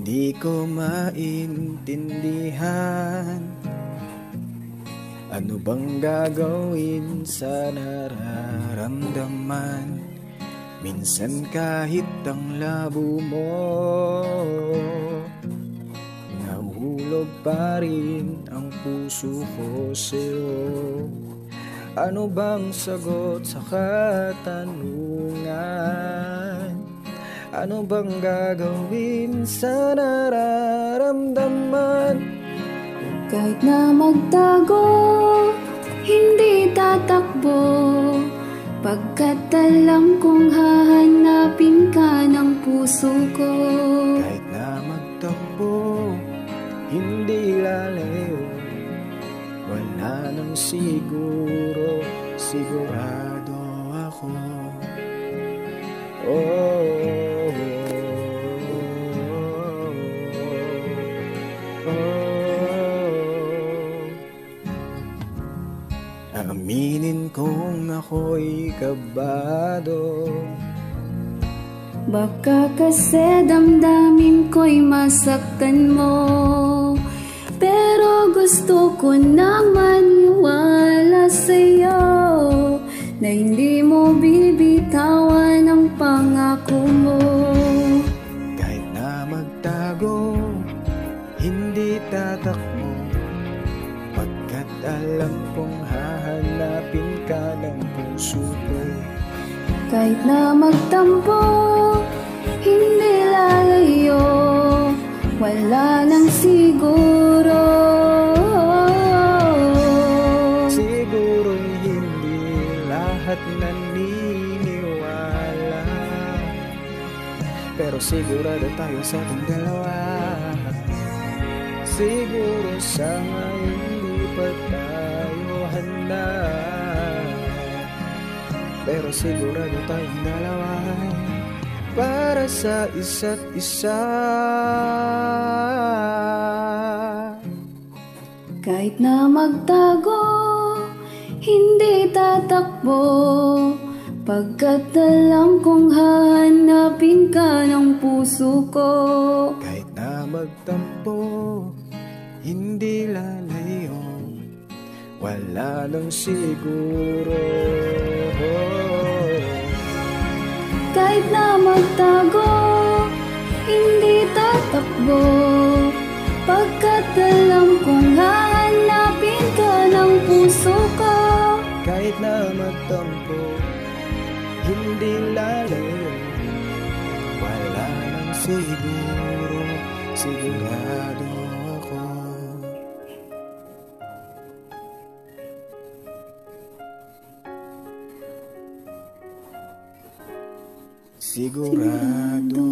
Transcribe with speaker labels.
Speaker 1: Di ko maintindihan, ano bang gagawin sa nararamdaman? Minsan kahit ang labo mo, nahulog pa rin ang puso ko sa'yo. Ano bang sagot sa katanungan? Ano bang gagawin sa nararamdaman?
Speaker 2: Kahit na magtago, hindi tatakbo, pagkat alam kong hahanapin ka ng puso ko.
Speaker 1: Kahit na magtakbo, hindi lalayo, wala nang siguro, sigurado ako. Aminin kong ako'y kabado,
Speaker 2: baka kasi damdamin ko'y masaktan mo, pero gusto ko nang maniwala sa'yo na hindi mo bibitawan ang pangako mo.
Speaker 1: kahit na magtago, hindi tatakbo, pagkat alam kong hahanapin ka ng puso ko.
Speaker 2: Kahit na magtampo, hindi lalayo, wala nang siguro.
Speaker 1: Siguro'y hindi lahat naniniwala, pero sigurado tayo sa ating dalawa. Siguro sa ngayon di pa tayo handa, pero sigurado tayong dalawa para sa isa't isa.
Speaker 2: Kahit na magtago, hindi tatakbo, pagkat alam kong hahanapin ka ng puso ko.
Speaker 1: Kahit na magtampo, hindi lalayo, wala nang siguro.
Speaker 2: Kahit na magtago, hindi tatakbo, pagkat alam kong hahanapin ka ng puso ko.
Speaker 1: Kahit na magtampo, hindi lalayo, wala nang siguro, sigurado ako. Sigurado